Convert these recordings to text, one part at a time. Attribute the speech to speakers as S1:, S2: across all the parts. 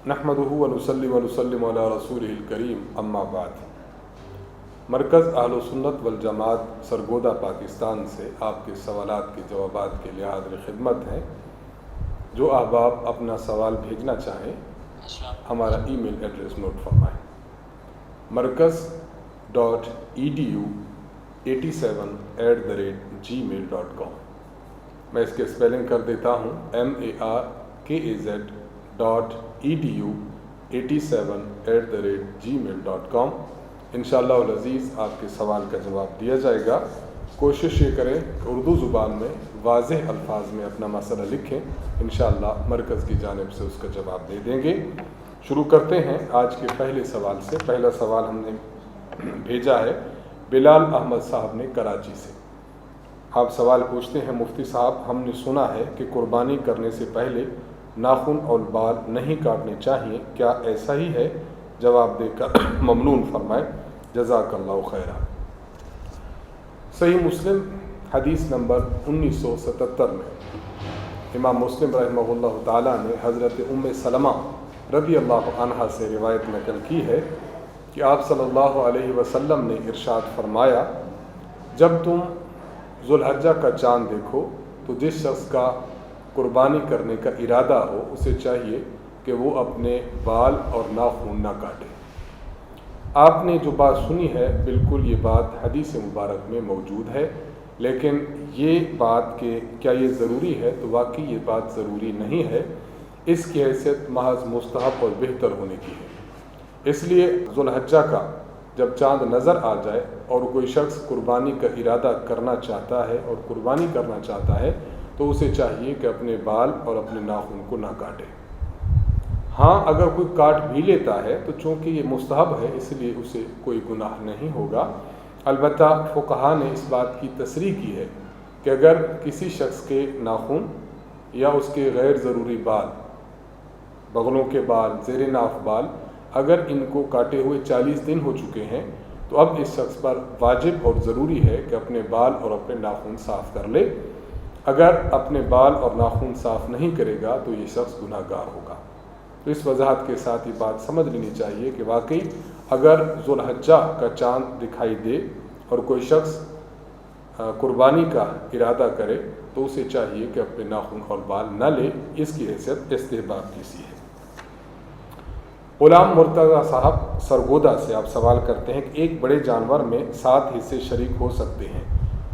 S1: नहमदुहु व नुसल्ली व नुसल्लिमु अला रसूलिहिल करीम, अम्मा बाद। मरकज़ अहले सुन्नत वल जमात सरगोदा पाकिस्तान से आपके सवालात के जवाबात के लिए हाज़िर खिदमत हैं। जो अहबाब अपना सवाल भेजना चाहें हमारा ईमेल एड्रेस नोट फरमाएँ, markaz.edu87@gmail.com। मैं इसके स्पेलिंग कर देता हूँ, markaz.edu87@gmail.com। इंशाअल्लाह अल अज़ीज़ आपके सवाल का जवाब दिया जाएगा। कोशिश ये करें कि उर्दू ज़ुबान में वाज़ेह अल्फाज में अपना मसला लिखें, इंशाअल्लाह मरकज़ की जानिब से उसका जवाब दे देंगे। शुरू करते हैं आज के पहले सवाल से। पहला सवाल हमने भेजा है बिलाल अहमद साहब ने कराची से। आप सवाल पूछते हैं, मुफ्ती साहब हमने सुना है कि कुर्बानी करने से पहले नाखून और बाल नहीं काटने चाहिए, क्या ऐसा ही है? जवाब देकर ममनून फरमाएं, जज़ाकल्लाहु खैरा। सही मुस्लिम हदीस नंबर 1977 में इमाम मुस्लिम रहमहुल्लाह ताला ने हज़रत उम्मे सलमा रज़ी अल्लाह अन्हा से रिवायत नकल की है कि आप सल्लल्लाहु अलैहि वसल्लम ने इरशाद फरमाया, जब तुम ज़ुल्हज्जा का चाँद देखो तो जिस शख्स का कुर्बानी करने का इरादा हो उसे चाहिए कि वो अपने बाल और नाखून ना काटे। आपने जो बात सुनी है बिल्कुल ये बात हदीस मुबारक में मौजूद है, लेकिन ये बात कि क्या ये ज़रूरी है, तो वाकई ये बात ज़रूरी नहीं है। इसकी हैसियत महज मुस्तहब और बेहतर होने की है। इसलिए ज़ुल्हज्जा का जब चाँद नज़र आ जाए और कोई शख्स कुर्बानी का इरादा करना चाहता है और कुर्बानी करना चाहता है तो उसे चाहिए कि अपने बाल और अपने नाखून को ना काटे। हाँ, अगर कोई काट भी लेता है तो चूँकि ये मुस्तहब है इसलिए उसे कोई गुनाह नहीं होगा। अलबत्ता फुक़हा ने इस बात की तसरीह की है कि अगर किसी शख्स के नाखून या उसके गैर ज़रूरी बाल, बगलों के बाल, ज़ेर नाफ बाल, अगर इनको काटे हुए 40 दिन हो चुके हैं तो अब इस शख्स पर वाजिब और ज़रूरी है कि अपने बाल और अपने नाखून साफ़ कर ले। अगर अपने बाल और नाखून साफ़ नहीं करेगा तो ये शख्स गुनाहगार होगा। तो इस वजाहत के साथ ये बात समझ लेनी चाहिए कि वाकई अगर ज़ुल्हज्जा का चाँद दिखाई दे और कोई शख्स कुर्बानी का इरादा करे तो उसे चाहिए कि अपने नाखून और बाल न ले। इसकी हैसियत इस्तेहबाब की सी है। गुलाम मुर्तज़ा साहब सरगोदा से आप सवाल करते हैं कि एक बड़े जानवर में 7 हिस्से शरीक हो सकते हैं,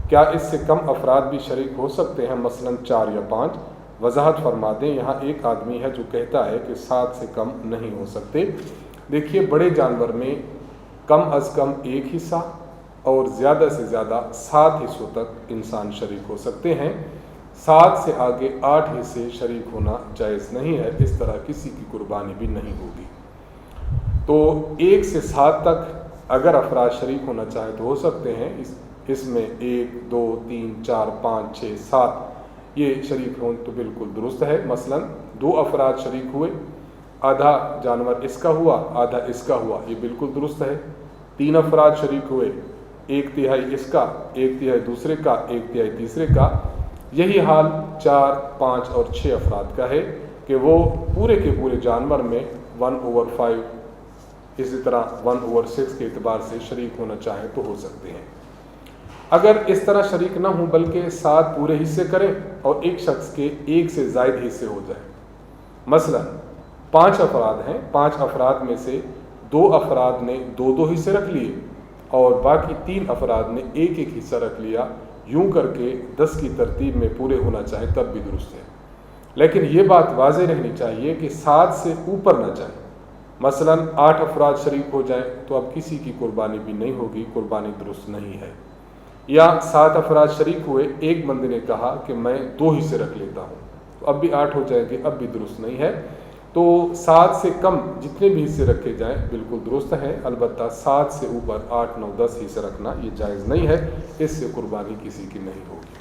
S1: क्या इससे कम अफराद भी शरीक हो सकते हैं, मसलन 4 या 5? वजाहत फरमा दें। यहाँ एक आदमी है जो कहता है कि 7 से कम नहीं हो सकते। देखिए, बड़े जानवर में कम अज़ कम एक हिस्सा और ज़्यादा से ज़्यादा 7 हिस्सों तक इंसान शरीक हो सकते हैं। 7 से आगे 8 हिस्से शरीक होना जायज़ नहीं है। इस तरह किसी की कुर्बानी भी नहीं होगी। तो 1 से 7 तक अगर अफराद शरीक होना चाहें तो हो सकते हैं। इसमें 1, 2, 3, 4, 5, 6, 7 ये शरीक हों तो बिल्कुल दुरुस्त है। मसलन 2 अफराद शरीक हुए, आधा जानवर इसका हुआ आधा इसका हुआ, ये बिल्कुल दुरुस्त है। 3 अफराद शरीक हुए, 1/3 इसका, 1/3 दूसरे का, 1/3 तीसरे का। यही हाल 4, 5 और 6 अफराद का है कि वो पूरे के पूरे जानवर में 1/5, इसी तरह 1/6 के एतबार से शरीक होना चाहे तो हो सकते हैं। अगर इस तरह शरीक ना हो बल्कि 7 पूरे हिस्से करें और एक शख्स के 1 से ज़ायद हिस्से हो जाए, मसलन 5 अफराद हैं, 5 अफराद में से 2 अफराद ने 2-2 हिस्से रख लिए और बाकी 3 अफराद ने 1-1 हिस्सा रख लिया, यूं करके 10 की तरतीब में पूरे होना चाहे तब भी दुरुस्त है। लेकिन ये बात वाज़ेह रहनी चाहिए कि 7 से ऊपर न जाए। मसलन 8 अफराद शरीक हो जाएं तो अब किसी की कुर्बानी भी नहीं होगी, कुर्बानी दुरुस्त नहीं है। या 7 अफराद शरीक हुए, एक बंदे ने कहा कि मैं 2 हिस्से रख लेता हूँ, तो अब भी 8 हो जाएंगे, अब भी दुरुस्त नहीं है। तो 7 से कम जितने भी हिस्से रखे जाएं बिल्कुल दुरुस्त है। अलबत्ता 7 से ऊपर 8, 9, 10 हिस्से रखना ये जायज़ नहीं है, इससे कुर्बानी किसी की नहीं होगी।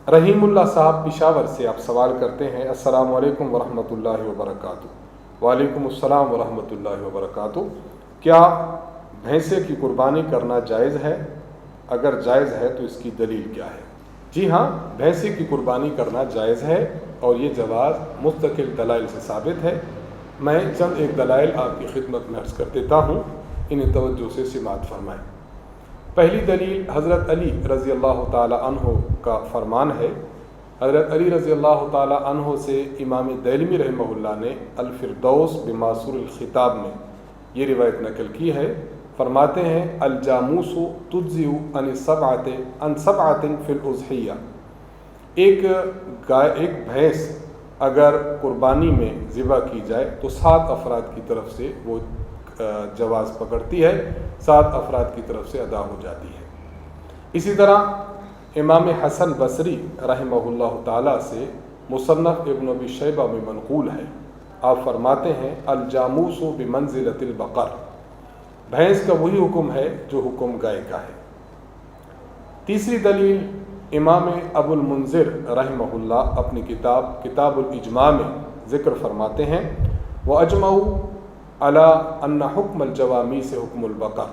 S1: रहीमुल्लाह साहब पिशावर से आप सवाल करते हैं, अस्सलामु अलैकुम वरहमतुल्लाहि वबरकातुहू। वालेकुम अस्सलाम वरहमतुल्लाहि वबरकातुहू। क्या भैंसे की कुर्बानी करना जायज़ है? अगर जायज़ है तो इसकी दलील क्या है? جی ہاں، بھینسے کی قربانی کرنا جائز ہے اور یہ جواز مستقل دلائل سے ثابت ہے۔ میں چند ایک دلائل آپ کی خدمت میں عرض کر دیتا ہوں، انہیں توجہ سے سماعت فرمائیں۔ پہلی دلیل حضرت علی رضی اللہ تعالی عنہ کا فرمان ہے۔ حضرت علی رضی اللہ تعالی عنہ سے امام دیلمی رحمہ اللہ نے الفردوس بماسور الخطاب میں یہ روایت نقل کی ہے۔ فرماتے ہیں الجاموس تجزئ عن سبعۃ فی الاضحیہ، ایک بھینس اگر قربانی میں ذبح کی جائے تو 7 افراد کی طرف سے وہ جواز پکڑتی ہے، 7 افراد کی طرف سے ادا ہو جاتی ہے۔ اسی طرح امام حسن بصری رحمہ اللہ تعالیٰ سے مصنف ابن ابی شیبہ میں منقول ہے، آپ فرماتے ہیں الجاموس بمنزلۃ البقر، بھینس کا وہی حکم ہے جو حکم گائے کا ہے۔ تیسری دلیل امام ابو المنذر رحمہ اللہ اپنی کتاب الاجماع میں ذکر فرماتے ہیں وَأَجْمَعُوا عَلَىٰ أَنَّ حُكْمَ الْجَوَامِيسِ حُكْمُ الْبَقَرِ،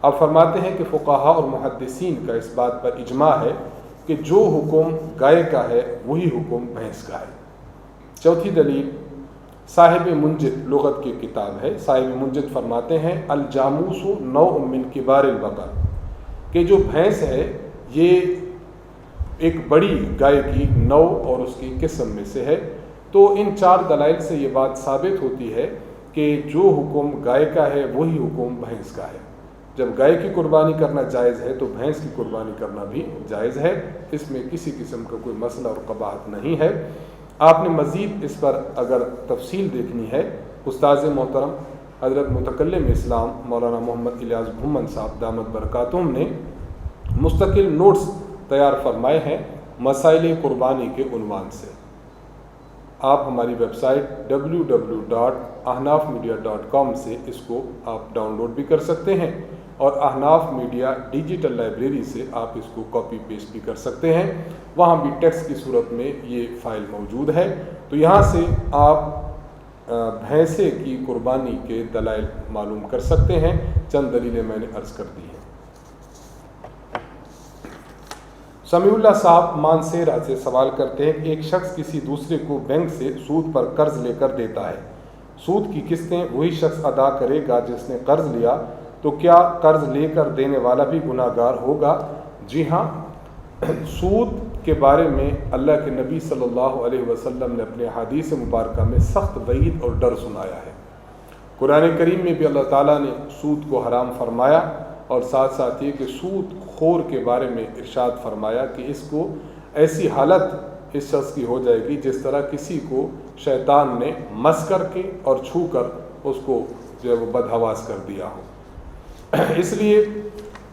S1: آپ فرماتے ہیں کہ فقہاء اور محدثین کا اس بات پر اجماع ہے کہ جو حکم گائے کا ہے وہی حکم بھینس کا ہے۔ چوتھی دلیل صاحب منجد لغت کی کتاب ہے، صاحب منجد فرماتے ہیں الجاموس نوع من کبار البقر، کہ جو بھینس ہے یہ ایک بڑی گائے کی نوع اور اس کی قسم میں سے ہے۔ تو ان 4 دلائل سے یہ بات ثابت ہوتی ہے کہ جو حکم گائے کا ہے وہی حکم بھینس کا ہے۔ جب گائے کی قربانی کرنا جائز ہے تو بھینس کی قربانی کرنا بھی جائز ہے، اس میں کسی قسم کا کوئی مسئلہ اور قباحت نہیں ہے۔ آپ نے مزید اس پر اگر تفصیل دیکھنی ہے، استاذ محترم حضرت متکلم اسلام مولانا محمد الیاس بھومن صاحب دامت برکاتہم نے مستقل نوٹس تیار فرمائے ہیں مسائل قربانی کے عنوان سے۔ آپ ہماری ویب سائٹ www.ahnafmedia.com سے اس کو آپ ڈاؤن لوڈ بھی کر سکتے ہیں، اور احناف میڈیا ڈیجیٹل لائبریری سے آپ اس کو کاپی پیسٹ بھی کر سکتے ہیں، وہاں بھی ٹیکسٹ کی صورت میں یہ فائل موجود ہے۔ تو یہاں سے آپ بھینسے کی قربانی کے دلائل معلوم کر سکتے ہیں۔ چند دلیلیں میں نے عرض کر دی ہیں۔ سمیع اللہ صاحب مانسیرا سے سوال کرتے ہیں کہ ایک شخص کسی دوسرے کو بینک سے سود پر قرض لے کر دیتا ہے، سود کی قسطیں وہی شخص ادا کرے گا جس نے قرض لیا، تو کیا قرض لے کر دینے والا بھی گناہ گار ہوگا؟ جی ہاں، سود کے بارے میں اللہ کے نبی صلی اللہ علیہ وسلم نے اپنے حدیث مبارکہ میں سخت وعید اور ڈر سنایا ہے۔ قرآن کریم میں بھی اللہ تعالیٰ نے سود کو حرام فرمایا، اور ساتھ ساتھ یہ کہ سود خور کے بارے میں ارشاد فرمایا کہ اس کو ایسی حالت اس شخص کی ہو جائے گی جس طرح کسی کو شیطان نے مس کر کے اور چھو کر اس کو جو ہے وہ بدحواس کر دیا ہو۔ اس لیے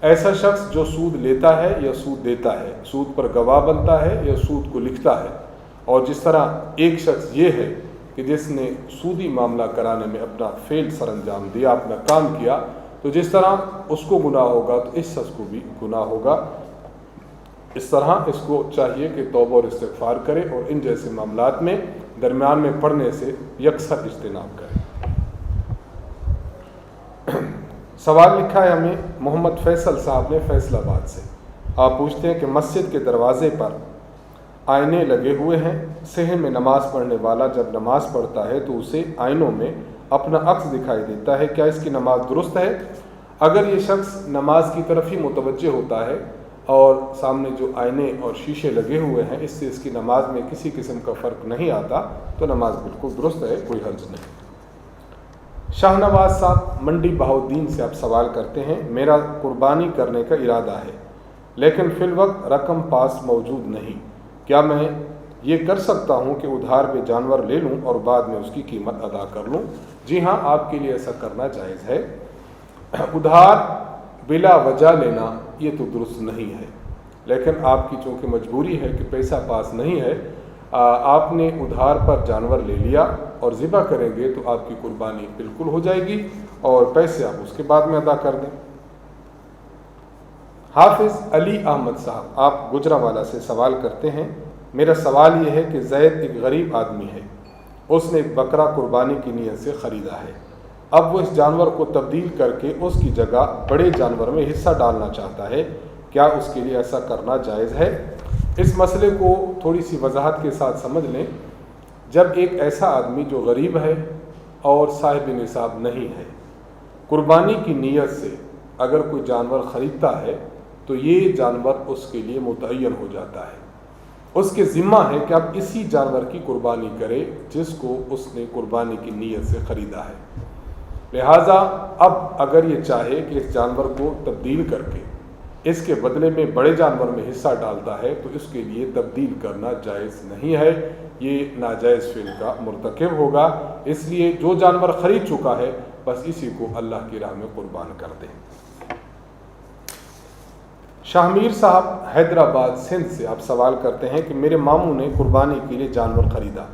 S1: ایسا شخص جو سود لیتا ہے یا سود دیتا ہے، سود پر گواہ بنتا ہے یا سود کو لکھتا ہے، اور جس طرح ایک شخص یہ ہے کہ جس نے سودی معاملہ کرانے میں اپنا فعل سر انجام دیا، اپنا کام کیا، تو جس طرح اس کو گناہ ہوگا تو اس شخص کو بھی گناہ ہوگا۔ اس طرح اس کو چاہیے کہ توبہ اور استغفار کرے اور ان جیسے معاملات میں درمیان میں پڑھنے سے یکسر اجتناب کرے۔ سوال لکھا ہے ہمیں محمد فیصل صاحب نے فیصل آباد سے، آپ پوچھتے ہیں کہ مسجد کے دروازے پر آئینے لگے ہوئے ہیں، صحن میں نماز پڑھنے والا جب نماز پڑھتا ہے تو اسے آئینوں میں اپنا عکس دکھائی دیتا ہے، کیا اس کی نماز درست ہے؟ اگر یہ شخص نماز کی طرف ہی متوجہ ہوتا ہے اور سامنے جو آئینے اور شیشے لگے ہوئے ہیں اس سے اس کی نماز میں کسی قسم کا فرق نہیں آتا تو نماز بالکل درست ہے، کوئی حرج نہیں۔ شاہ نواز صاحب منڈی بہاؤالدین سے آپ سوال کرتے ہیں میرا قربانی کرنے کا ارادہ ہے لیکن فی الوقت رقم پاس موجود نہیں، کیا میں یہ کر سکتا ہوں کہ ادھار پہ جانور لے لوں اور بعد میں اس کی قیمت ادا کر لوں؟ جی ہاں، آپ کے لیے ایسا کرنا جائز ہے۔ ادھار بلا وجہ لینا یہ تو درست نہیں ہے، لیکن آپ کی چونکہ مجبوری ہے کہ پیسہ پاس نہیں ہے، آپ نے ادھار پر جانور لے لیا اور ذبح کریں گے تو آپ کی قربانی بالکل ہو جائے گی اور پیسے آپ اس کے بعد میں ادا کر دیں۔ حافظ علی احمد صاحب آپ گجرانوالہ سے سوال کرتے ہیں میرا سوال یہ ہے کہ زید ایک غریب آدمی ہے، اس نے ایک بکرا قربانی کی نیت سے خریدا ہے، اب وہ اس جانور کو تبدیل کر کے اس کی جگہ بڑے جانور میں حصہ ڈالنا چاہتا ہے، کیا اس کے لیے ایسا کرنا جائز ہے؟ اس مسئلے کو تھوڑی سی وضاحت کے ساتھ سمجھ لیں۔ جب ایک ایسا آدمی جو غریب ہے اور صاحب نصاب نہیں ہے، قربانی کی نیت سے اگر کوئی جانور خریدتا ہے تو یہ جانور اس کے لیے متعین ہو جاتا ہے، اس کے ذمہ ہے کہ اب اسی جانور کی قربانی کرے جس کو اس نے قربانی کی نیت سے خریدا ہے۔ لہٰذا اب اگر یہ چاہے کہ اس جانور کو تبدیل کر کے اس کے بدلے میں بڑے جانور میں حصہ ڈالتا ہے تو اس کے لیے تبدیل کرنا جائز نہیں ہے، یہ ناجائز فعل کا مرتکب ہوگا۔ اس لیے جو جانور خرید چکا ہے بس اسی کو اللہ کی راہ میں قربان کر دیں۔ شاہ میر صاحب حیدرآباد سندھ سے آپ سوال کرتے ہیں کہ میرے ماموں نے قربانی کے لیے جانور خریدا،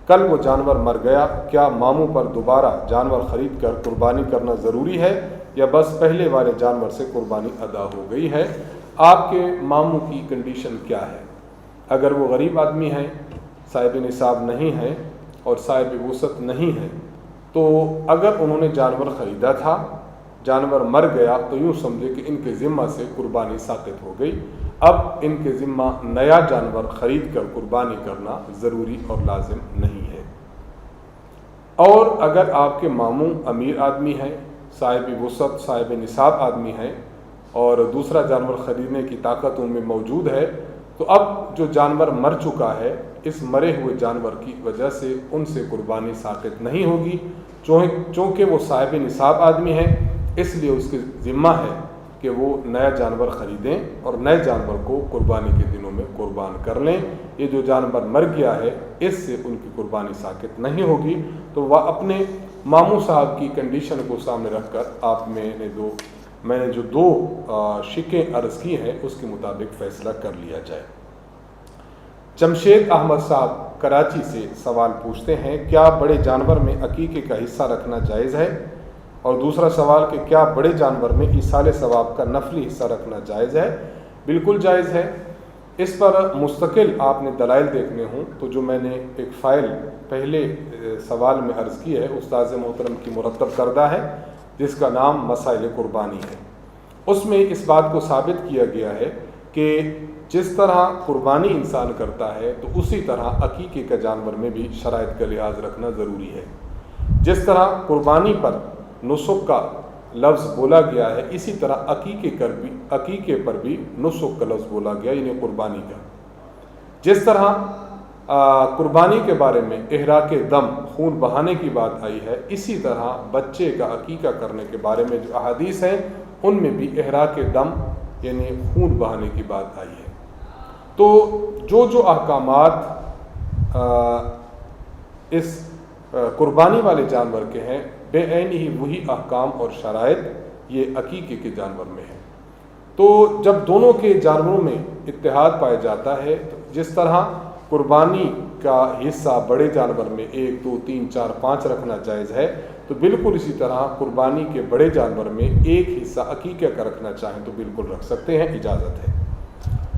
S1: کل وہ جانور مر گیا، کیا ماموں پر دوبارہ جانور خرید کر قربانی کرنا ضروری ہے یا بس پہلے والے جانور سے قربانی ادا ہو گئی ہے؟ آپ کے ماموں کی کنڈیشن کیا ہے؟ اگر وہ غریب آدمی ہیں، صاحب نصاب نہیں ہے اور صاحب وسعت نہیں ہے، تو اگر انہوں نے جانور خریدا تھا، جانور مر گیا، تو یوں سمجھے کہ ان کے ذمہ سے قربانی ساقط ہو گئی۔ اب ان کے ذمہ نیا جانور خرید کر قربانی کرنا ضروری اور لازم نہیں ہے۔ اور اگر آپ کے ماموں امیر آدمی ہیں، صاحب وسعت صاحب نصاب آدمی ہیں اور دوسرا جانور خریدنے کی طاقت ان میں موجود ہے، تو اب جو جانور مر چکا ہے اس مرے ہوئے جانور کی وجہ سے ان سے قربانی ساقط نہیں ہوگی، چونکہ وہ صاحب نصاب آدمی ہیں، اس لیے اس کے ذمہ ہے کہ وہ نیا جانور خریدیں اور نئے جانور کو قربانی کے دنوں میں قربان کر لیں۔ یہ جو جانور مر گیا ہے اس سے ان کی قربانی ساقط نہیں ہوگی۔ تو وہ اپنے ماموں صاحب کی کنڈیشن کو سامنے رکھ کر میں نے جو دو شکیں عرض کی ہیں اس کے مطابق فیصلہ کر لیا جائے۔ جمشید احمد صاحب کراچی سے سوال پوچھتے ہیں، کیا بڑے جانور میں عقیقے کا حصہ رکھنا جائز ہے؟ اور دوسرا سوال کہ کیا بڑے جانور میں ایصال ثواب کا نفلی حصہ رکھنا جائز ہے؟ بالکل جائز ہے۔ اس پر مستقل آپ نے دلائل دیکھنے ہوں تو جو میں نے ایک فائل پہلے سوال میں عرض کی ہے استاذ محترم کی مرتب کردہ ہے، جس کا نام مسائل قربانی ہے۔ اس میں اس بات کو ثابت کیا گیا ہے کہ جس طرح قربانی انسان کرتا ہے تو اسی طرح عقیقے کا جانور میں بھی شرائط کا لحاظ رکھنا ضروری ہے۔ جس طرح قربانی پر نسک کا لفظ بولا گیا ہے، اسی طرح عقیقے پر بھی نسک کا لفظ بولا گیا، یعنی قربانی کا۔ جس طرح قربانی کے بارے میں احراق دم خون بہانے کی بات آئی ہے، اسی طرح بچے کا عقیقہ کرنے کے بارے میں جو احادیث ہیں ان میں بھی احراق دم یعنی خون بہانے کی بات آئی ہے۔ تو جو احکامات اس قربانی والے جانور کے ہیں بے عین ہی وہی احکام اور شرائط یہ عقیقے کے جانور میں ہیں۔ تو جب دونوں کے جانوروں میں اتحاد پایا جاتا ہے، تو جس طرح قربانی کا حصہ بڑے جانور میں 1 2 3 4 5 رکھنا جائز ہے، تو بالکل اسی طرح قربانی کے بڑے جانور میں ایک حصہ عقیقے کا رکھنا چاہیں تو بالکل رکھ سکتے ہیں، اجازت ہے۔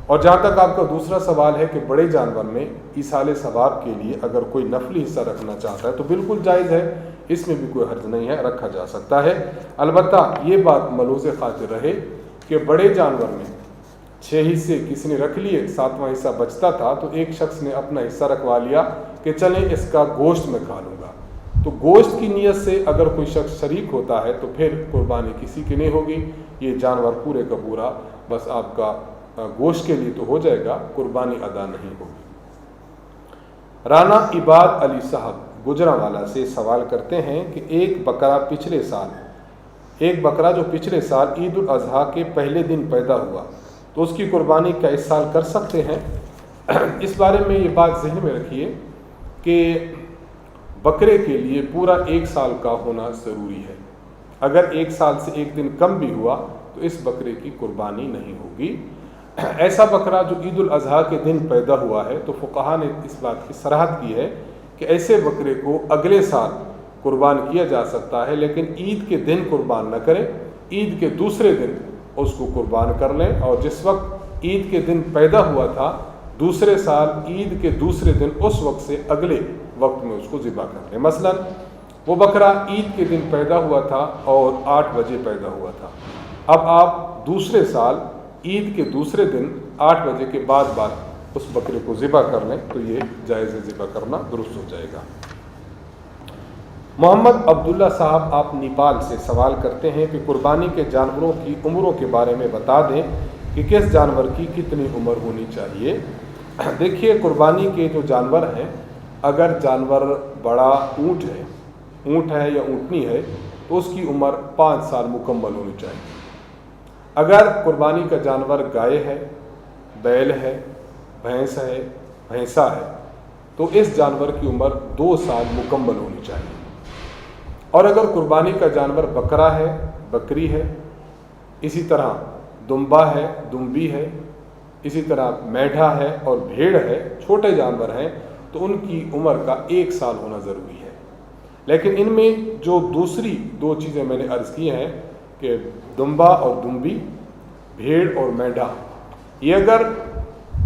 S1: اور جہاں تک آپ کا دوسرا سوال ہے کہ بڑے جانور میں ایصال ثواب کے لیے اگر کوئی نفلی حصہ رکھنا چاہتا ہے تو بالکل جائز ہے، اس میں بھی کوئی حرج نہیں ہے، رکھا جا سکتا ہے۔ البتہ یہ بات ملحوظ خاطر رہے کہ بڑے جانور میں 6 حصے کسی نے رکھ لیے، 7واں حصہ بچتا تھا تو ایک شخص نے اپنا حصہ رکھوا لیا کہ چلیں اس کا گوشت میں کھا لوں گا، تو گوشت کی نیت سے اگر کوئی شخص شریک ہوتا ہے تو پھر قربانی کسی کی نہیں ہوگی، یہ جانور پورے کا پورا بس آپ کا گوشت کے لیے تو ہو جائے گا، قربانی ادا نہیں ہوگی۔ رانا عباد علی صاحب گجرانوالہ سے سوال کرتے ہیں کہ ایک بکرا جو پچھلے سال عید الاضحیٰ کے پہلے دن پیدا ہوا تو اس کی قربانی کیا اس سال کر سکتے ہیں؟ اس بارے میں یہ بات ذہن میں رکھیے کہ بکرے کے لیے پورا 1 سال کا ہونا ضروری ہے۔ اگر 1 سال سے 1 دن کم بھی ہوا تو اس بکرے کی قربانی نہیں ہوگی۔ ایسا بکرا جو عید الاضحیٰ کے دن پیدا ہوا ہے تو فقہا نے اس بات کی صراحت کی ہے کہ ایسے بکرے کو اگلے سال قربان کیا جا سکتا ہے، لیکن عید کے دن قربان نہ کریں، عید کے دوسرے دن اس کو قربان کر لیں، اور جس وقت عید کے دن پیدا ہوا تھا دوسرے سال عید کے دوسرے دن اس وقت سے اگلے وقت میں اس کو ذبح کر لیں۔ مثلا وہ بکرا عید کے دن پیدا ہوا تھا اور 8 بجے پیدا ہوا تھا، اب آپ دوسرے سال عید کے دوسرے دن 8 بجے کے بعد उस बकरे को ज़िबा कर लें तो ये जायज़ ज़िबा करना दुरुस्त हो जाएगा। मोहम्मद अब्दुल्ला साहब आप नेपाल से सवाल करते हैं कि कुर्बानी के जानवरों की उम्रों के बारे में बता दें कि किस जानवर की कितनी उम्र होनी चाहिए। देखिए, कुर्बानी के जो जानवर हैं, अगर जानवर बड़ा ऊँट है या ऊँटनी है तो उसकी उम्र 5 साल मुकम्मल होनी चाहिए। अगर कुर्बानी का जानवर गाय है, बैल है, भैंसा है तो इस जानवर की उम्र 2 साल मुकम्मल होनी चाहिए। और अगर कुर्बानी का जानवर बकरा है, बकरी है, इसी तरह दुम्बा है, दुम्बी है, इसी तरह मेढ़ा है और भेड़ है, छोटे जानवर हैं, तो उनकी उम्र का 1 साल होना ज़रूरी है। लेकिन इनमें जो दूसरी 2 चीज़ें मैंने अर्ज़ की हैं कि दुम्बा और दुम्बी, भेड़ और मेढ़ा, ये अगर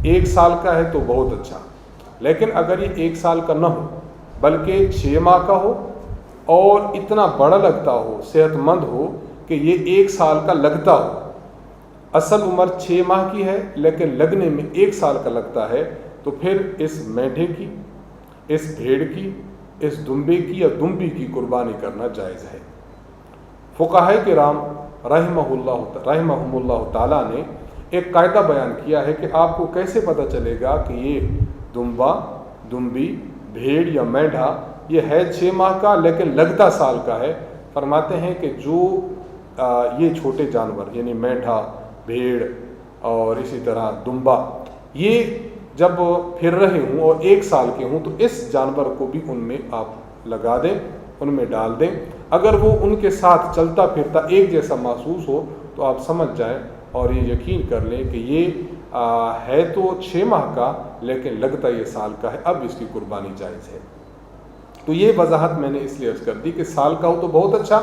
S1: 1 साल का है तो बहुत अच्छा। लेकिन अगर ये 1 साल का न हो बल्कि 6 माह का हो और इतना बड़ा लगता हो, सेहतमंद हो कि ये 1 साल का लगता हो, असल उम्र 6 माह की है लेकिन लगने में 1 साल का लगता है, तो फिर इस मेढे की, इस भेड़ की, इस दुम्बे की या दुम्बी की कुर्बानी करना जायज़ है। फुक़हा किराम रहमहुमुल्लाह ताला ने एक कायदा बयान किया है कि आपको कैसे पता चलेगा कि ये दुम्बा, दुम्बी, भेड़ या मेढा ये है 6 माह का लेकिन लगता साल का है। फरमाते हैं कि जो ये छोटे जानवर यानी मेढा, भेड़ और इसी तरह दुम्बा ये जब फिर रहे हों और 1 साल के हों तो इस जानवर को भी उनमें आप लगा दें, उनमें डाल दें। अगर वो उनके साथ चलता फिरता एक जैसा महसूस हो तो आप समझ जाएं और ये यकीन कर लें कि ये है तो 6 माह का लेकिन लगता ये साल का है, अब इसकी कुर्बानी जायज़ है। तो ये वजाहत मैंने इसलिए अर्ज़ कर दी कि साल का हो तो बहुत अच्छा,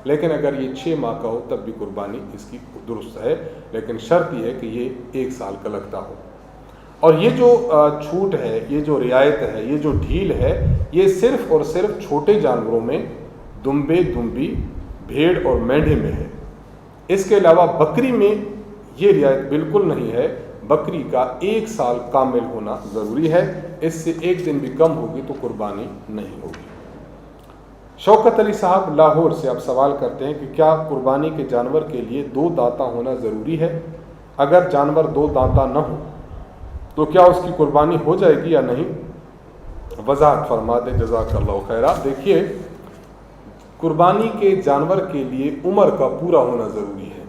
S1: लेकिन अगर ये 6 माह का हो तब भी कुर्बानी इसकी दुरुस्त है, लेकिन शर्त ये है कि ये 1 साल का लगता हो। और ये जो छूट है, ये जो रियायत है, ये जो ढील है, ये सिर्फ़ और सिर्फ छोटे जानवरों में दुम्बे, दुम्बी, भेड़ और मेंढे में है। इसके अलावा बकरी में ये रियायत बिल्कुल नहीं है। बकरी का 1 साल कामिल होना ज़रूरी है, इससे 1 दिन भी कम होगी तो कुर्बानी नहीं होगी। शौकत अली साहब लाहौर से आप सवाल करते हैं कि क्या कुर्बानी के जानवर के लिए 2 दांता होना ज़रूरी है? अगर जानवर 2 दांता न हो तो क्या उसकी कुर्बानी हो जाएगी या नहीं? वजाहत फरमा दे, जज़ाकल्लाहु खैरा। देखिए, कुर्बानी के जानवर के लिए उम्र का पूरा होना ज़रूरी है।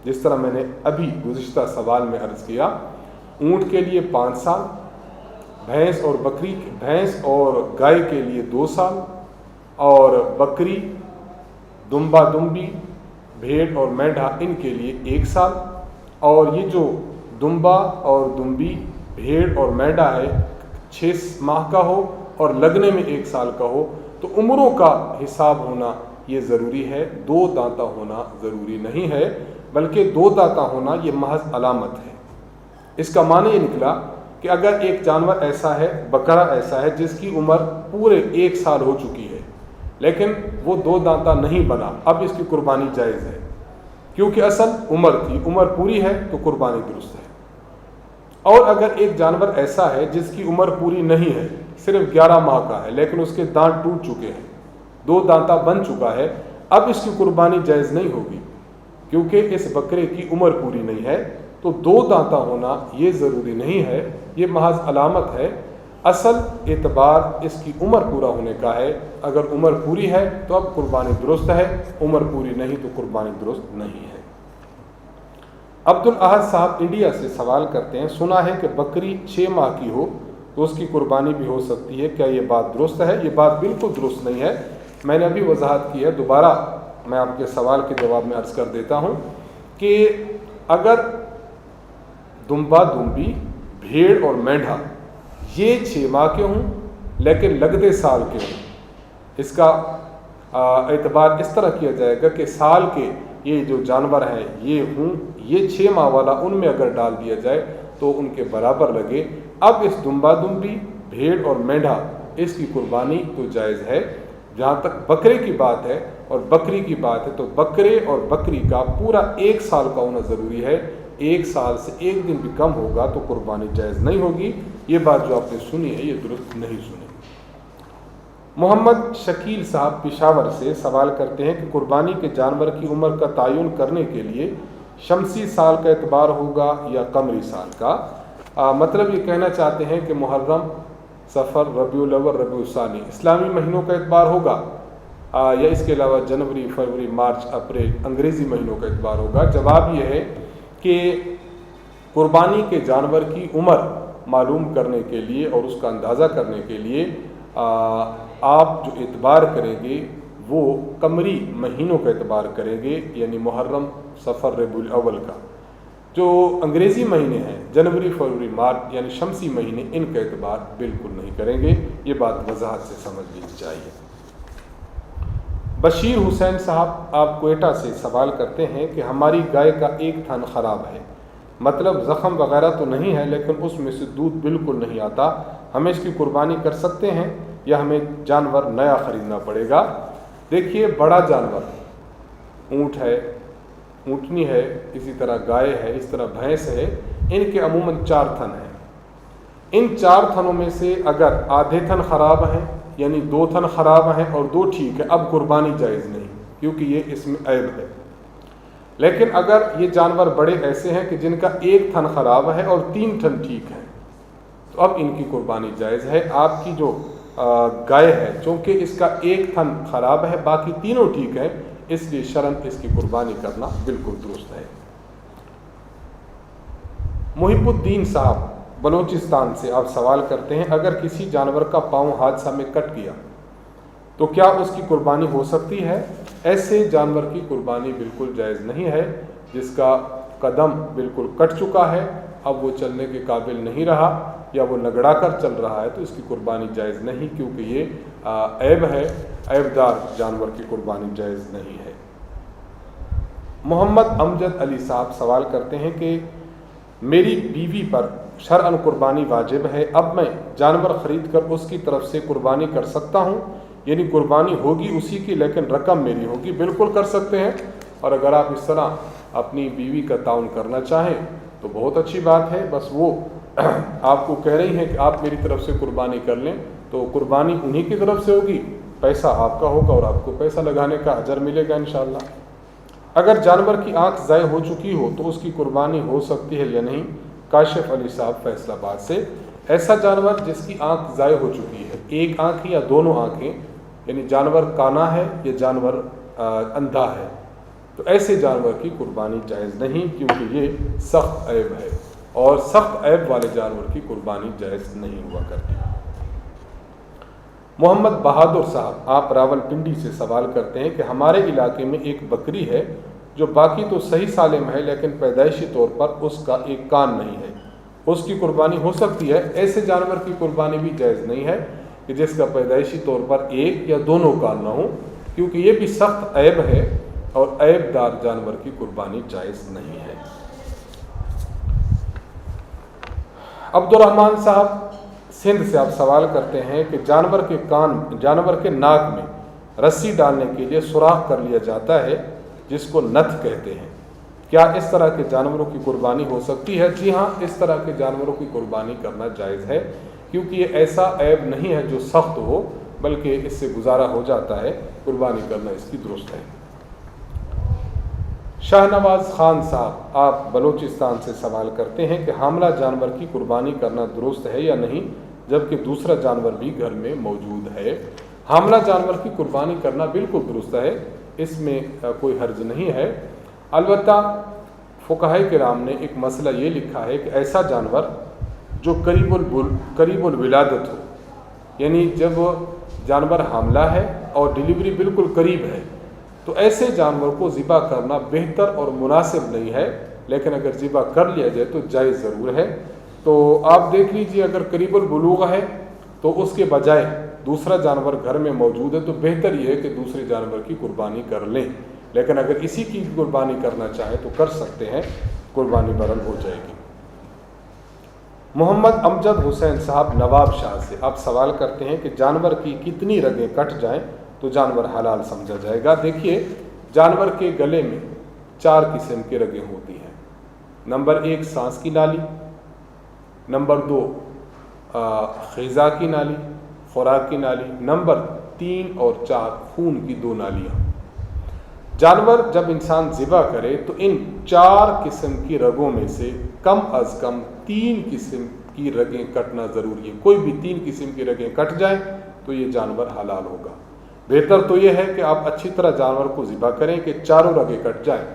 S1: जिस तरह मैंने अभी गुज़िश्ता सवाल में अर्ज़ किया, ऊँट के लिए 5 साल, भैंस और गाय के लिए 2 साल, और बकरी, दुम्बा, दुम्बी, भेड़ और मेंढा इनके लिए 1 साल। और ये जो दुम्बा और दुम्बी, भेड़ और मेंढा है 6 माह का हो और लगने में 1 साल का हो तो उम्रों का हिसाब होना ये ज़रूरी है। 2 दांता होना ज़रूरी नहीं है, बल्कि 2 दांता होना ये महज अलामत है। इसका माने ये निकला कि अगर एक जानवर ऐसा है, बकरा ऐसा है जिसकी उम्र पूरे 1 साल हो चुकी है लेकिन वो 2 दांता नहीं बना, अब इसकी कुर्बानी जायज़ है क्योंकि असल उम्र थी, उम्र पूरी है तो कुर्बानी दुरुस्त है। और अगर एक जानवर ऐसा है जिसकी उम्र पूरी नहीं है, सिर्फ 11 माह का है लेकिन उसके दांत टूट चुके हैं, 2 दांता बन चुका है, अब इसकी कुर्बानी जायज़ नहीं होगी क्योंकि इस बकरे की उम्र पूरी नहीं है। तो 2 दांता होना ये ज़रूरी नहीं है, ये महज अलामत है। असल एतबार इसकी उम्र पूरा होने का है। अगर उम्र पूरी है तो अब कुर्बानी दुरुस्त है, उम्र पूरी नहीं तो कुर्बानी दुरुस्त नहीं है। अब्दुल अहद साहब इंडिया से सवाल करते हैं, सुना है कि बकरी 6 माह की हो तो उसकी कुर्बानी भी हो सकती है, क्या ये बात दुरुस्त है? ये बात बिल्कुल दुरुस्त नहीं है। मैंने अभी वजाहत की है, दोबारा मैं आपके सवाल के जवाब में अर्ज़ कर देता हूँ कि अगर दुम्बा, दुम्बी, भेड़ और मेंढा ये 6 माह के हों लेकिन लगते साल के हों, इसका एतबार इस तरह किया जाएगा कि साल के ये जो जानवर हैं ये हों, ये 6 माह वाला उनमें अगर डाल दिया जाए तो उनके बराबर लगे। अब इस दुम्बा, दुम्बी, भेड़ और मेंढा इसकी कुर्बानी तो जायज़ है। जहाँ तक बकरे की बात है और बकरी की बात है तो बकरे और बकरी का पूरा 1 साल का होना ज़रूरी है। 1 साल से 1 दिन भी कम होगा तो कुर्बानी जायज़ नहीं होगी। ये बात जो आपने सुनी है ये दुरुस्त नहीं सुनी। मोहम्मद शकील साहब पेशावर से सवाल करते हैं कि कुर्बानी के जानवर की उम्र का तयन करने के लिए शमसी साल का एतबार होगा या कमरी साल का। मतलब ये कहना चाहते हैं कि मुहर्रम, सफ़र, रबीउल अव्वल, रबीउल सानी इस्लामी महीनों का एतबार होगा या इसके अलावा जनवरी, फरवरी, मार्च, अप्रैल अंग्रेज़ी महीनों का एतबार होगा। जवाब ये है कि कुर्बानी के जानवर की उम्र मालूम करने के लिए और उसका अंदाज़ा करने के लिए आप जो एतबार करेंगे वो कमरी महीनों का एतबार करेंगे, यानी मुहर्रम, सफ़र, रबीउल अव्वल का। जो अंग्रेज़ी महीने हैं जनवरी, फरवरी, मार्च यानी शमसी महीने, इनका एतबार बिल्कुल नहीं करेंगे। ये बात वजाहत से समझ लेनी चाहिए। बशीर हुसैन साहब आप क्वेटा से सवाल करते हैं कि हमारी गाय का एक थन ख़राब है, मतलब ज़ख़म वगैरह तो नहीं है लेकिन उसमें से दूध बिल्कुल नहीं आता, हमें इसकी कुर्बानी कर सकते हैं या हमें जानवर नया ख़रीदना पड़ेगा? देखिए, बड़ा जानवर ऊँट है, ऊँटनी है, इसी तरह गाय है, इस तरह भैंस है, इनके अमूमन 4 थन हैं। इन 4 थनों में से अगर आधे थन ख़राब हैं यानी 2 थन ख़राब हैं और 2 ठीक है, अब कुर्बानी जायज़ नहीं, क्योंकि ये इसमें ऐब है। लेकिन अगर ये जानवर बड़े ऐसे हैं कि जिनका 1 थन ख़राब है और 3 थन ठीक है, तो अब इनकी कुर्बानी जायज़ है। आपकी जो गाय है, चूँकि इसका 1 थन ख़राब है, बाकी तीनों ठीक है, इसलिए शरन इसकी कुर्बानी करना बिल्कुल दुरुस्त है। मुहिबुद्दीन साहब बलूचिस्तान से आप सवाल करते हैं, अगर किसी जानवर का पाँव हादसा में कट गया तो क्या उसकी कुर्बानी हो सकती है? ऐसे जानवर की कुर्बानी बिल्कुल जायज़ नहीं है। जिसका कदम बिल्कुल कट चुका है, अब वो चलने के काबिल नहीं रहा या वो लगड़ा कर चल रहा है, तो इसकी कुर्बानी जायज़ नहीं, क्योंकि ये ऐब है, ऐबदार जानवर की कुर्बानी जायज़ नहीं है। मोहम्मद अमजद अली साहब सवाल करते हैं कि मेरी बीवी पर शरअन कुर्बानी वाजिब है, अब मैं जानवर ख़रीद कर उसकी तरफ से कुर्बानी कर सकता हूँ, यानी कुर्बानी होगी उसी की लेकिन रकम मेरी होगी? बिल्कुल कर सकते हैं। और अगर आप इस तरह अपनी बीवी का ताउन करना चाहें तो बहुत अच्छी बात है। बस वो आपको कह रही हैं कि आप मेरी तरफ से कुर्बानी कर लें, तो कुर्बानी उन्हीं की तरफ से होगी, पैसा आपका होगा और आपको पैसा लगाने का अजर मिलेगा इंशाअल्लाह। अगर जानवर की आँख ज़ाय हो चुकी हो तो उसकी कुर्बानी हो सकती है या नहीं? काशिफ अली साहब फैसलाबाद से, ऐसा जानवर जिसकी आँख ज़ाय हो चुकी है, एक आँख या दोनों आँखें, यानी जानवर काना है या जानवर अंधा है, तो ऐसे जानवर की कुर्बानी जायज़ नहीं, क्योंकि ये सख्त ऐब है और सख्त ऐब वाले जानवर की कुर्बानी जायज़ नहीं हुआ करती। मोहम्मद बहादुर साहब आप रावलपिंडी से सवाल करते हैं कि हमारे इलाके में एक बकरी है जो बाकी तो सही सालिम है लेकिन पैदाइशी तौर पर उसका एक कान नहीं है, उसकी कुर्बानी हो सकती है? ऐसे जानवर की कुर्बानी भी जायज़ नहीं है कि जिसका पैदाइशी तौर पर एक या दोनों कान ना हो, क्योंकि ये भी सख्त ऐब है और ऐबदार जानवर की कुर्बानी जायज़ नहीं है। अब्दुर्रहमान साहब सिंध से आप सवाल करते हैं कि जानवर के नाक में रस्सी डालने के लिए सुराख कर लिया जाता है जिसको नथ कहते हैं, क्या इस तरह के जानवरों की कुर्बानी हो सकती है? जी हाँ, इस तरह के जानवरों की कुर्बानी करना जायज़ है, क्योंकि ये ऐसा ऐब नहीं है जो सख्त हो, बल्कि इससे गुजारा हो जाता है, कुर्बानी करना इसकी दुरुस्त है। शाहनवाज खान साहब आप बलूचिस्तान से सवाल करते हैं कि हामला जानवर की कुर्बानी करना दुरुस्त है या नहीं, जबकि दूसरा जानवर भी घर में मौजूद है? हामला जानवर की कुर्बानी करना बिल्कुल दुरुस्त है, इसमें कोई हर्ज नहीं है। अलबत्ता फुक़हा किराम ने एक मसला ये लिखा है कि ऐसा जानवर जो करीबुल विलादत हो, यानी जब जानवर हामला है और डिलीवरी बिल्कुल करीब है, तो ऐसे जानवर को ज़िबा करना बेहतर और मुनासिब नहीं है, लेकिन अगर ज़िबा कर लिया जाए तो जायज़ ज़रूर है। तो आप देख लीजिए, अगर करीबुल बुलूग है तो उसके बजाय दूसरा जानवर घर में मौजूद है तो बेहतर ये है कि दूसरे जानवर की कुर्बानी कर लें, लेकिन अगर इसी की कुर्बानी करना चाहें तो कर सकते हैं, कुर्बानी बरल हो जाएगी। मोहम्मद अमजद हुसैन साहब नवाब शाह से आप सवाल करते हैं कि जानवर की कितनी रगें कट जाएं तो जानवर हलाल समझा जाएगा? देखिए, जानवर के गले में 4 किस्म की रगें होती हैं, नंबर 1 सांस की नाली, नंबर 2 ग़िज़ा की नाली, खुराक की नाली, नंबर 3 और 4 खून की 2 नालियाँ। जानवर जब इंसान ज़िबा करे तो इन 4 किस्म की रगों में से कम अज़ कम 3 किस्म की रगें कटना ज़रूरी है। कोई भी 3 किस्म की रगें कट जाए तो ये जानवर हलाल होगा। बेहतर तो ये है कि आप अच्छी तरह जानवर को ज़िबा करें कि चारों रगें कट जाएं,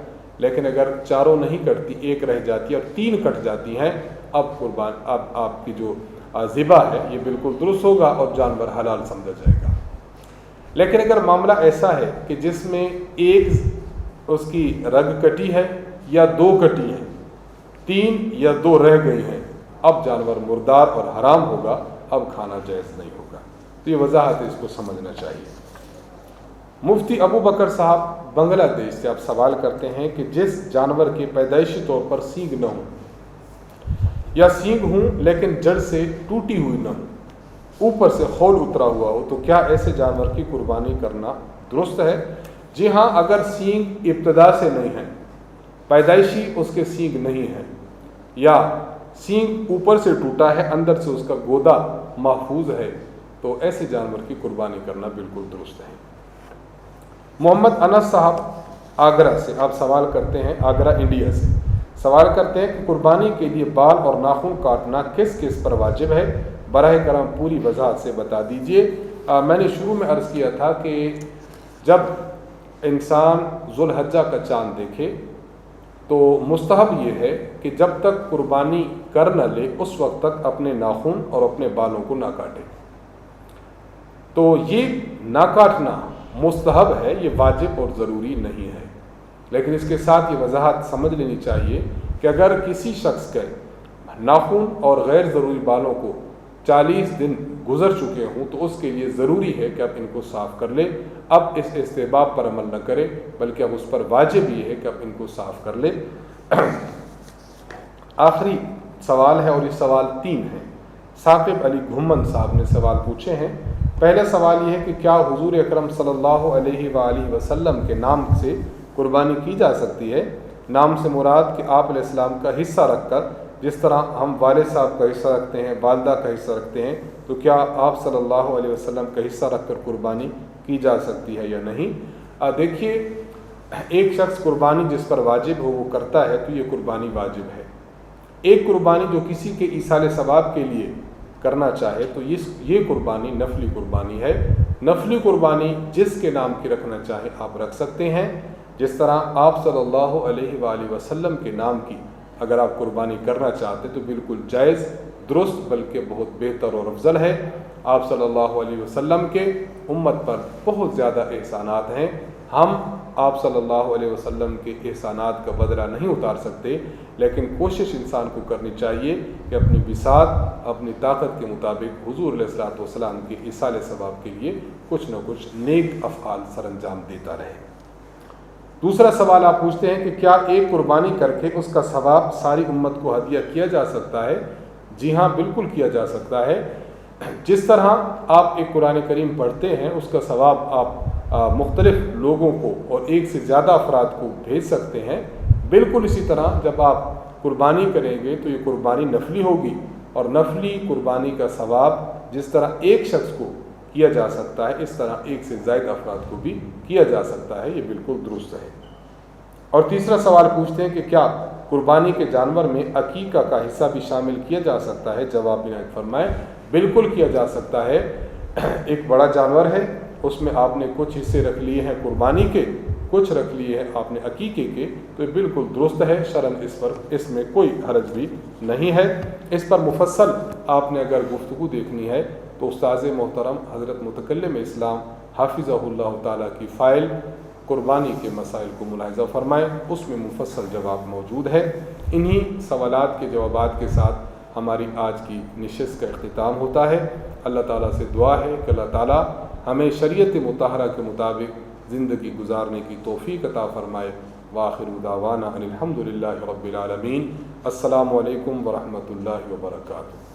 S1: लेकिन अगर चारों नहीं कटती, एक रह जाती है और 3 कट जाती हैं, अब आपकी जो ज़िबा है ये बिल्कुल दुरुस्त होगा और जानवर हलाल समझा जाएगा। लेकिन अगर मामला ऐसा है कि जिसमें एक उसकी रग कटी है या 2 कटी है, 3 या 2 रह गई हैं, अब जानवर मुर्दार और हराम होगा, अब खाना जायज़ नहीं होगा। तो ये वजाहत है, इसको समझना चाहिए। मुफ्ती अबू बकर साहब बांग्लादेश से आप सवाल करते हैं कि जिस जानवर के पैदाइशी तौर पर सींग न हो या सींग हूँ लेकिन जड़ से टूटी हुई न हो, ऊपर से खौल उतरा हुआ हो, तो क्या ऐसे जानवर की कुर्बानी करना दुरुस्त है? जी हाँ, अगर सींग इब्तदा से नहीं है, पैदाइशी उसके सींग नहीं है, या सींग ऊपर से टूटा है, अंदर से उसका गोदा महफूज है, तो ऐसे जानवर की कुर्बानी करना बिल्कुल दुरुस्त है। मोहम्मद अनस साहब आगरा से आप सवाल करते हैं, आगरा इंडिया से सवाल करते हैं कि कुर्बानी के लिए बाल और नाखून काटना किस किस पर वाजिब है? बराह करम पूरी वजाहत से बता दीजिए। मैंने शुरू में अर्ज़ किया था कि जब इंसान ज़ुल्हज्जा का चाँद देखे तो मुस्तहब ये है कि जब तक कुर्बानी कर न ले उस वक्त तक अपने नाखून और अपने बालों को ना काटे। तो ये ना काटना मुस्तहब है, ये वाजिब और ज़रूरी नहीं है। लेकिन इसके साथ ये वजाहत समझ लेनी चाहिए कि अगर किसी शख्स के नाखून और गैर ज़रूरी बालों को 40 दिन गुजर चुके हों तो उसके लिए ज़रूरी है कि आप इनको साफ़ कर लें। अब इस इस्तेबाब पर अमल न करें, बल्कि अब उस पर वाजिब ये है कि आप इनको साफ़ कर लें। आखिरी सवाल है और ये सवाल 3 है। साकिब अली घुम्मन साहब ने सवाल पूछे हैं। पहला सवाल ये है कि क्या हुजूर अकरम सल्लल्लाहु अलैहि वसल्लम के नाम से कुर्बानी की जा सकती है? नाम से मुराद कि आप अलैहिस्सलाम का हिस्सा रखकर, जिस तरह हम वालिद साहब का हिस्सा रखते हैं, वालिदा का हिस्सा रखते हैं, तो क्या आप सल्लल्लाहु अलैहि वसल्लम का हिस्सा रखकर कुर्बानी की जा सकती है या नहीं? देखिए, एक शख्स कुर्बानी जिस पर वाजिब हो वो करता है तो ये कुर्बानी वाजिब है। एक कुर्बानी जो किसी के ईसाले सवाब के लिए करना चाहे तो ये कुर्बानी नफली कुर्बानी है। नफली कुर्बानी जिसके नाम की रखना चाहे आप रख सकते हैं। जिस तरह आप सल्लल्लाहु अलैहि वसल्लम के नाम की अगर आप कुर्बानी करना चाहते तो बिल्कुल जायज़, दुरुस्त, बल्कि बहुत बेहतर और अफजल है। आप सल्लल्लाहु अलैहि वसल्लम के उम्मत पर बहुत ज़्यादा एहसानात हैं। हम आप सल्लल्लाहु अलैहि वसल्लम के एहसानात का बदला नहीं उतार सकते, लेकिन कोशिश इंसान को करनी चाहिए कि अपनी बिसात, अपनी ताकत के मुताबिक हुजूर अलैहिस्सलातु वस्सलाम के इसाले सवाब के लिए कुछ न कुछ नेक अफ़आल सरअंजाम देता रहे। दूसरा सवाल आप पूछते हैं कि क्या एक कुर्बानी करके उसका सवाब सारी उम्मत को हदिया किया जा सकता है? जी हाँ, बिल्कुल किया जा सकता है। जिस तरह आप एक कुरान करीम पढ़ते हैं उसका सवाब आप मुख्तलिफ लोगों को और एक से ज़्यादा अफराद को भेज सकते हैं, बिल्कुल इसी तरह जब आप कुर्बानी करेंगे तो ये कुर्बानी नफली होगी, और नफली कुर्बानी का सवाब जिस तरह एक शख्स को किया जा सकता है इस तरह एक से ज़्यादा अफराद को भी किया जा सकता है। ये बिल्कुल दुरुस्त है। और तीसरा सवाल पूछते हैं कि क्या कुर्बानी के जानवर में अकीका का हिस्सा भी शामिल किया जा सकता है? जवाब में फरमाएं, बिल्कुल किया जा सकता है। एक बड़ा जानवर है, उसमें आपने कुछ हिस्से रख लिए हैं कुर्बानी के, कुछ रख लिए हैं आपने अकीके के, तो ये बिल्कुल दुरुस्त है। शरन इसमें कोई हरज भी नहीं है। इस पर मुफस्सल आपने अगर गुफ्तगू देखनी है तो उस्ताज़ मोहतरम हज़रत मुतकल्लिम इस्लाम हाफिज़हुल्लाह ताला की फ़ाइल कुर्बानी के मसाइल को मुलाहिज़ा फ़रमाएँ, उसमें मुफस्सल जवाब मौजूद है। इन्हीं सवालात के जवाबात के साथ हमारी आज की निशिस्त का इख्तिताम होता है। अल्लाह ताला से दुआ है कि अल्लाह ताला हमें शरीयत मुताहरा के मुताबिक ज़िंदगी गुजारने की तौफ़ीक़ अता फ़रमाए। वाखिरु दावाना अनिल हम्दुलिल्लाहि रब्बिल आलमीन। अस्सलामु अलैकुम व रहमतुल्लाहि व बरकातुहू।